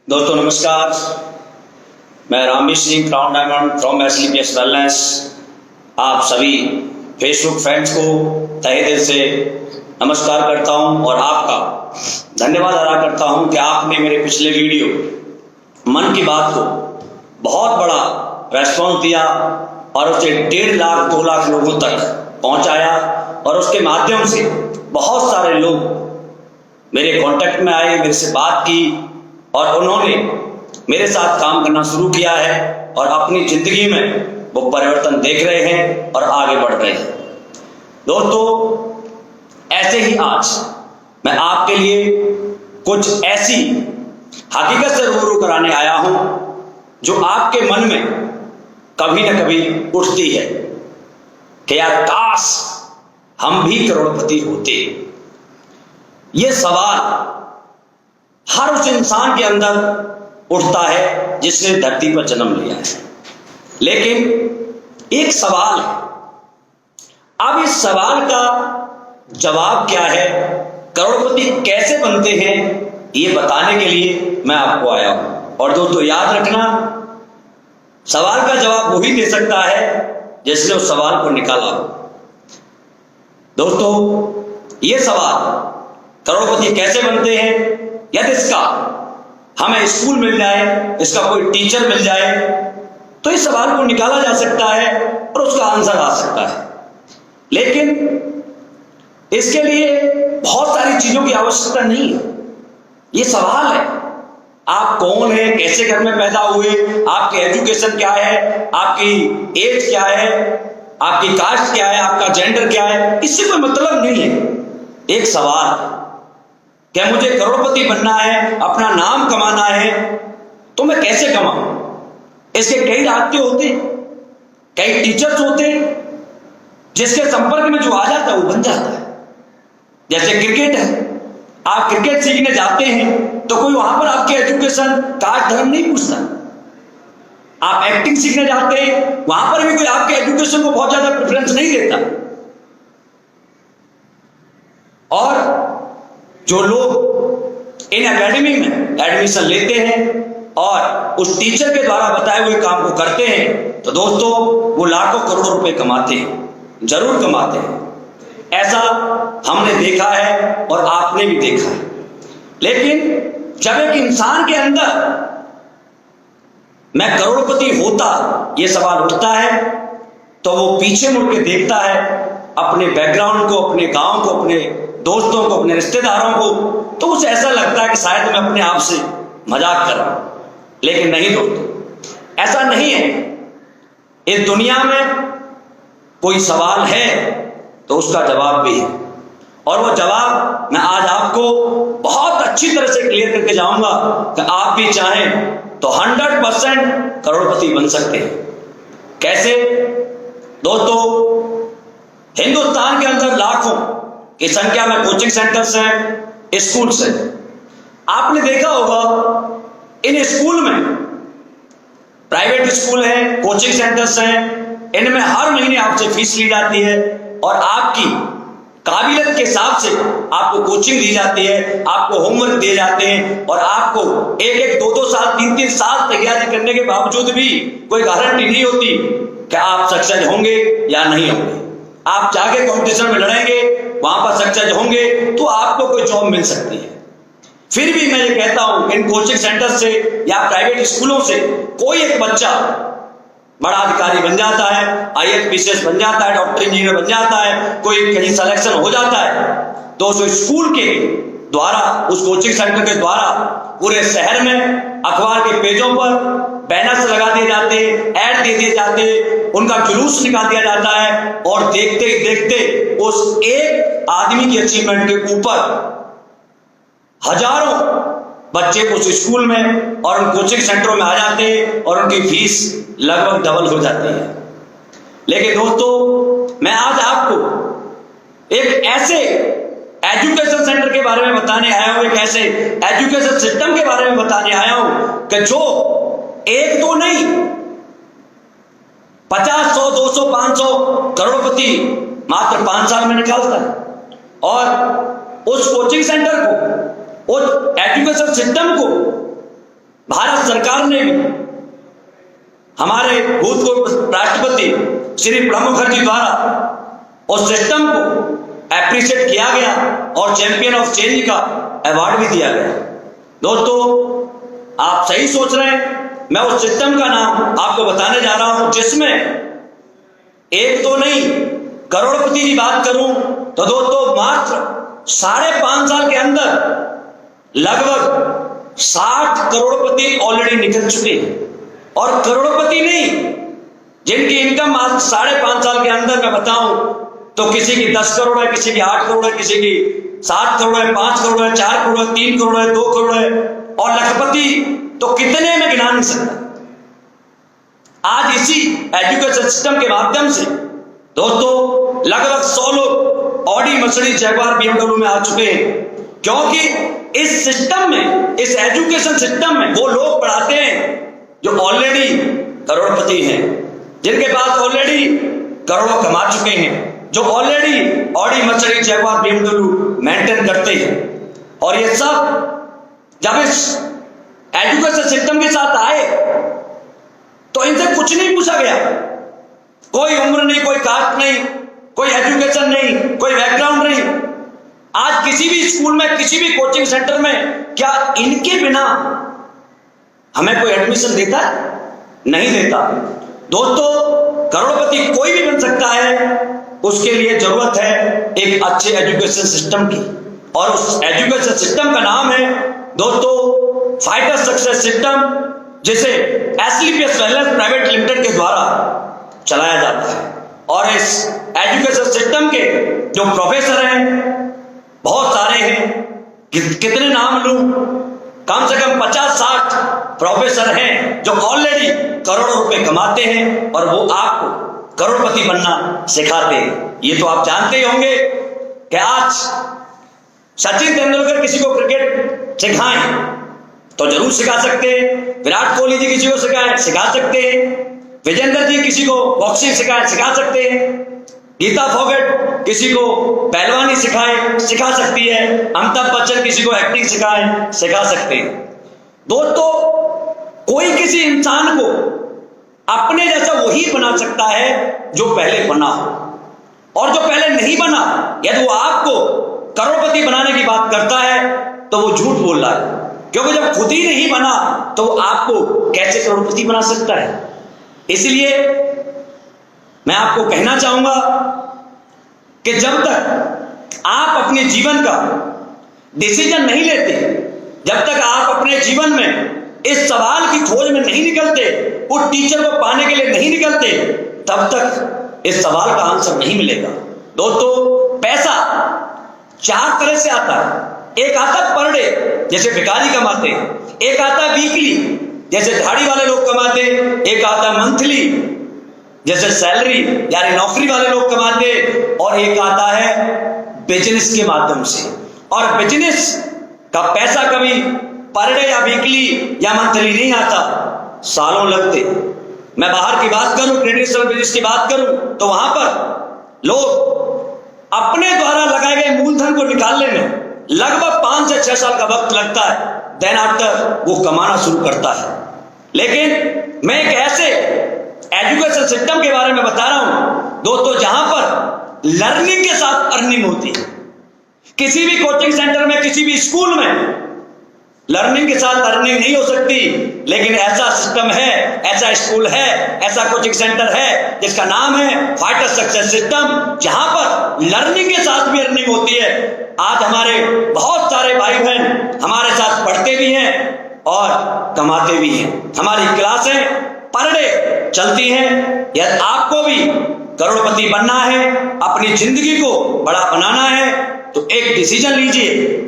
दोस्तों नमस्कार, मैं Ramveer Singh crown diamond from SLPS wellness आप सभी फेसबुक फ्रेंड्स को तहे दिल से नमस्कार करता हूं और आपका धन्यवाद अदा करता हूं कि आपने मेरे पिछले वीडियो मन की बात को बहुत बड़ा रेस्पॉन्स दिया और उसे 1.5 लाख 2 लाख लोगों तक पहुंचाया और उसके माध्यम से बहुत सारे लोग मेरे कांटेक्ट में आए, मेरे से बात की और उन्होंने मेरे साथ काम करना शुरू किया है और अपनी जिंदगी में वो परिवर्तन देख रहे हैं और आगे बढ़ रहे हैं। दोस्तों ऐसे ही आज मैं आपके लिए कुछ ऐसी हकीकत से रूबरू कराने आया हूं जो आपके मन में कभी न कभी उठती है कि यार काश हम भी करोड़पति होते। ये सवाल हर उस इंसान के अंदर उठता है जिसने धरती पर जन्म लिया है, लेकिन एक सवाल है। अब इस सवाल का जवाब क्या है, करोड़पति कैसे बनते हैं, ये बताने के लिए मैं आपको आया हूं। और दोस्तों याद रखना, सवाल का जवाब वही दे सकता है जिसने उस सवाल को निकाला हो। दोस्तों ये सवाल करोड़पति कैसे बनते हैं, यदि इसका हमें स्कूल मिल जाए, इसका कोई टीचर मिल जाए तो इस सवाल को निकाला जा सकता है और उसका आंसर आ सकता है। लेकिन इसके लिए बहुत सारी चीजों की आवश्यकता नहीं है। ये सवाल है, आप कौन है, कैसे घर में पैदा हुए, आपकी एजुकेशन क्या है, आपकी एज क्या है, आपकी कास्ट क्या है, आपका जेंडर क्या है, इससे कोई मतलब नहीं है। एक सवाल क्या मुझे करोड़पति बनना है, अपना नाम कमाना है, तो मैं कैसे कमाऊं? इसके कई रास्ते होते, कई टीचर्स होते, जिसके संपर्क में जो आ जाता है वो बन जाता है। जैसे क्रिकेट है, आप क्रिकेट सीखने जाते हैं तो कोई वहां पर आपकी एजुकेशन कास्ट धर्म नहीं पूछता। आप एक्टिंग सीखने जाते हैं, वहां पर भी कोई आपके एजुकेशन को बहुत ज्यादा प्रेफरेंस नहीं देता। और जो लोग इन एकेडमी में एडमिशन लेते हैं और उस टीचर के द्वारा बताए हुए काम को करते हैं तो दोस्तों वो लाखों करोड़ों रुपए कमाते हैं, जरूर कमाते हैं। ऐसा हमने देखा है और आपने भी देखा है। लेकिन जब एक इंसान के अंदर मैं करोड़पति होता ये सवाल उठता है तो वो पीछे मुड़ के देखता है अपने बैकग्राउंड को, अपने गांव को, अपने दोस्तों को, अपने रिश्तेदारों को, तो उसे ऐसा लगता है कि शायद मैं अपने आप से मजाक कर रहा हूं। लेकिन नहीं दोस्तों, ऐसा नहीं है। इस दुनिया में कोई सवाल है तो उसका जवाब भी है, और वो जवाब मैं आज आपको बहुत अच्छी तरह से क्लियर करके जाऊंगा कि आप भी चाहें तो 100% करोड़पति बन सकते हैं। कैसे? दोस्तों हिंदुस्तान के अंदर लाखों की संख्या में कोचिंग सेंटर्स हैं, स्कूल्स हैं। आपने देखा होगा इन स्कूल में, प्राइवेट स्कूल हैं, कोचिंग सेंटर्स हैं, इनमें हर महीने आपसे फीस ली जाती है और आपकी काबिलियत के हिसाब से आपको कोचिंग दी जाती है, आपको होमवर्क दिए जाते हैं और आपको 1-1, 2-2 साल, 3-3 साल तैयारी करने के बावजूद भी कोई गारंटी नहीं होती कि आप सक्सेस होंगे या नहीं होंगे। आप जाके कॉम्पिटिशन में लड़ेंगे, वहां पर सक्सेस होंगे तो आपको कोई जॉब मिल सकती है। फिर भी मैं ये कहता हूं इन कोचिंग सेंटर से या प्राइवेट स्कूलों से कोई एक बच्चा बड़ा अधिकारी बन जाता है, IAS PCS बन जाता है, डॉक्टर इंजीनियर बन जाता है, कोई कहीं सिलेक्शन हो जाता है तो उस स्कूल के द्वारा, उस कोचिंग सेंटर के द्वारा पूरे शहर में अखबार के पेजों पर बैनर्स लगा दिए जाते, ऐड दे दिए जाते, उनका जुलूस निकाल दिया जाता है और देखते ही देखते उस एक आदमी की अचीवमेंट के ऊपर हजारों बच्चे उस स्कूल में और उन कोचिंग सेंटरों में आ जाते हैं और उनकी फीस लगभग डबल हो जाती है। लेकिन दोस्तों मैं आज आपको एक ऐसे एजुकेशन सेंटर के बारे में बताने आया हूं, एक ऐसे एजुकेशन सिस्टम के बारे में बताने आया हूं कि जो 1-2 नहीं 50, 100, 200, 500 करोड़पति मात्र 5 साल में निकालता है। और उस कोचिंग सेंटर को, उस एजुकेशन सिस्टम को भारत सरकार ने भी हमारे भूतपूर्व राष्ट्रपति श्री प्रणब मुखर्जी द्वारा उस सिस्टम को एप्रिशिएट किया गया और चैंपियन ऑफ चेंज का अवार्ड भी दिया गया। दोस्तों, आप सही सोच रहे हैं। मैं उस सिस्टम का नाम आपको बताने जा रहा हूं जिसमें एक तो नहीं, करोड़पति की बात करूं तो दोस्तों मात्र 5.5 साल के अंदर लगभग 60 करोड़पति ऑलरेडी निकल चुके हैं। और करोड़पति नहीं, जिनकी इनकम आज 5.5 साल के अंदर मैं बताऊं तो किसी की 10 करोड़ है, किसी की 8 करोड़ है, किसी की 7 करोड़ है, 5 करोड़ है, 4 करोड़ है, 3 करोड़ है, 2 करोड़ है, और लखपति तो कितने में गिना नहीं सकता। आज इसी एजुकेशन सिस्टम के माध्यम से दोस्तों लगभग 100 लोग ऑडी, मर्सिडीज, जैगुआर, BMW में आ चुके हैं, क्योंकि इस सिस्टम में, इस एजुकेशन सिस्टम में वो लोग पढ़ाते हैं जो ऑलरेडी करोड़पति हैं, जिनके पास ऑलरेडी करोड़ों कमा चुके हैं, जो already Audi, Mercedes, Jaguar, BMW maintain करते हैं। और ये सब जब इस एजुकेशन सिस्टम के साथ आए तो इनसे कुछ नहीं पूछा गया। कोई उम्र नहीं, कोई कास्ट नहीं, कोई एजुकेशन नहीं, कोई बैकग्राउंड नहीं। आज किसी भी स्कूल में, किसी भी कोचिंग सेंटर में क्या इनके बिना हमें कोई एडमिशन देता है? नहीं देता। दोस्तों, करोड़पति कोई भी बन सकता है, उसके लिए जरूरत है एक अच्छे एजुकेशन सिस्टम की। और उस एजुकेशन सिस्टम का नाम है दोस्तों फाइटर सक्सेस सिस्टम, जिसे एसलीपीएस वेलनेस प्राइवेट लिमिटेड के द्वारा चलाया जाता है। और इस एजुकेशन सिस्टम के जो प्रोफेसर हैं बहुत सारे हैं, कितने नाम लूं, कम से कम 50-60 प्रोफेसर हैं जो ऑलरेडी करोड़ों रुपए कमाते हैं और वो आपको करोड़पति बनना सिखाते हैं। ये तो आप जानते ही होंगे कि आज सचिन तेंदुलकर किसी को क्रिकेट सिखाएं तो जरूर सिखा सकते हैं, विराट कोहली जी किसी को सिखा सकते हैं, विजेंद्र जी किसी को बॉक्सिंग सिखा सकते हैं, गीता फोगट किसी को पहलवानी सिखा सकती है, अमिताभ बच्चन किसी को एक्टिंग सिखा सकते हैं। दोस्तों, कोई किसी इंसान को अपने जैसा वही बना सकता है जो पहले बना हो, और जो पहले नहीं बना, यदि वो आपको करोड़पति बनाने की बात करता है तो वो झूठ बोल रहा है, क्योंकि जब खुद ही नहीं बना तो वो आपको कैसे करोड़पति बना सकता है। इसलिए मैं आपको कहना चाहूंगा कि जब तक आप अपने जीवन का डिसीजन नहीं लेते, जब तक आप अपने जीवन में इस सवाल की खोज में नहीं निकलते, उस टीचर को पाने के लिए नहीं निकलते, तब तक इस सवाल का आंसर नहीं मिलेगा। दोस्तों, पैसा 4 तरह से आता है। एक आता पर डे, जैसे भिखारी कमाते, एक आता वीकली, जैसे झाड़ी वाले लोग कमाते, एक आता मंथली, जैसे सैलरी यानी नौकरी वाले लोग कमाते, और एक आता है बिजनेस के माध्यम से। और बिजनेस का पैसा कभी पर डे या वीकली या मंथली नहीं आता, सालों लगते। मैं बाहर की बात करूं, ट्रेडिशनल बिजनेस की बात करूं, तो वहां पर लोग अपने द्वारा लगाए गए मूलधन को निकालने में लगभग 5 से 6 साल का वक्त लगता है। देन आफ्टर वो कमाना शुरू करता है। लेकिन मैं एक ऐसे एजुकेशन सिस्टम के बारे में बता रहा हूं दोस्तों, जहां पर लर्निंग के साथ अर्निंग होती है। किसी भी कोचिंग सेंटर में, किसी भी स्कूल में लर्निंग के साथ अर्निंग नहीं हो सकती, लेकिन ऐसा सिस्टम है, ऐसा स्कूल है, ऐसा कोचिंग सेंटर है जिसका नाम है फाइटर सक्सेस सिस्टम, जहां पर लर्निंग के साथ भी अर्निंग होती है। आज हमारे बहुत सारे भाई बहन हमारे साथ पढ़ते भी हैं और कमाते भी हैं। हमारी क्लासें पर डे चलती हैं। यदि आपको भी करोड़पति बनना है, अपनी जिंदगी को बड़ा बनाना है, तो एक डिसीजन लीजिए।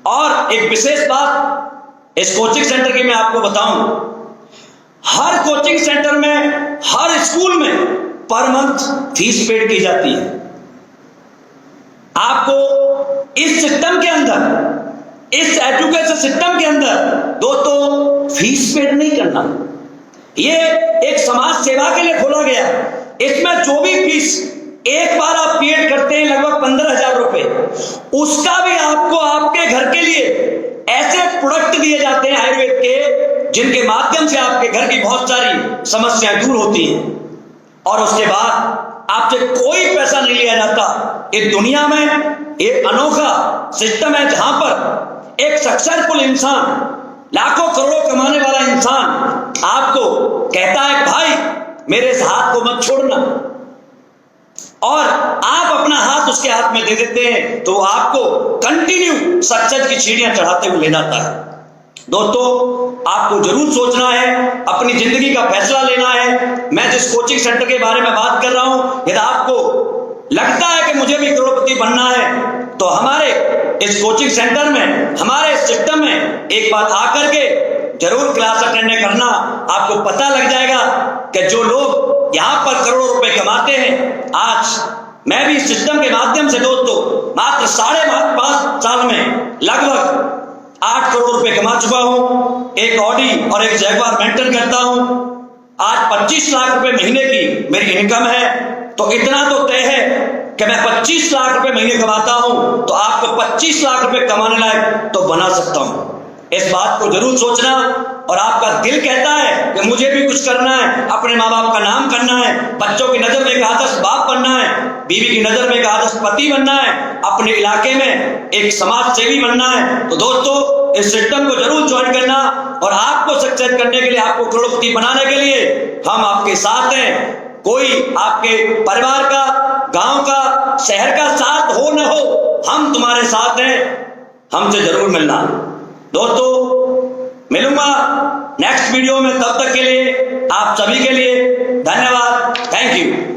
और एक विशेष बात इस कोचिंग सेंटर की मैं आपको बताऊं, हर कोचिंग सेंटर में, हर स्कूल में पर मंथ फीस पेड की जाती है। आपको इस सिस्टम के अंदर, इस एजुकेशन सिस्टम के अंदर दोस्तों फीस पेड नहीं करना। ये एक समाज सेवा के लिए खोला गया। इसमें जो भी फीस एक बार आप पेड करते हैं, लगभग 15,000 रुपए, उसका भी आपको आपके घर के लिए ऐसे प्रोडक्ट दिए जाते हैं आयुर्वेद के, जिनके माध्यम से आपके घर की बहुत सारी समस्याएं दूर होती हैं, और उसके बाद आपसे कोई पैसा नहीं लिया जाता। इस दुनिया में एक अनोखा सिस्टम है जहां पर एक सक्सेसफुल इंसान, लाखों करोड़ों कमाने वाला इंसान आपको कहता है भाई मेरे इस हाथ को मत छोड़ना, और आप अपना हाथ उसके हाथ में दे देते हैं तो आपको कंटिन्यू सक्सेस की सीढ़ियां चढ़ाते हुए ले जाता है। दोस्तों, आपको जरूर सोचना है, अपनी जिंदगी का फैसला लेना है। मैं जिस कोचिंग सेंटर के बारे में बात कर रहा हूं, यदि आपको लगता है कि मुझे भी करोड़पति बनना है तो हमारे इस कोचिंग सेंटर में, हमारे सिस्टम में एक बार आकर के जरूर क्लास अटेंड करना। आपको पता लग जाएगा कि जो लोग यहां पर करोड़ों रुपए कमाते हैं, आज मैं भी इस सिस्टम के माध्यम से दोस्तों मात्र 5.5 साल में लगभग 8 करोड़ रुपए कमा चुका हूं। एक ऑडी और एक जैगवार मेंटेन करता हूं। आज 25 लाख रुपए महीने की मेरी इनकम है। तो इतना तो तय है कि मैं 25 लाख रुपए महीने कमाता हूं, तो आपको 25 लाख रुपए कमाने लायक तो बना सकता हूं। इस बात को जरूर सोचना। और आपका दिल कहता है कि मुझे भी कुछ करना है, अपने माँ बाप का नाम करना है, बच्चों की नजर में एक आदर्श बाप बनना है, बीवी की नजर में एक आदर्श पति बनना है, अपने इलाके में एक समाज सेवी बनना है, तो दोस्तों इस सिस्टम को जरूर ज्वाइन करना। और आपको सक्सेस करने के लिए, आपको करोड़पति बनाने के लिए हम आपके साथ हैं। कोई आपके परिवार का, गांव का, शहर का साथ हो न हो, हम तुम्हारे साथ हैं। हमसे जरूर मिलना। दोस्तों, मिलूंगा नेक्स्ट वीडियो में। तब तक के लिए आप सभी के लिए धन्यवाद। Thank you.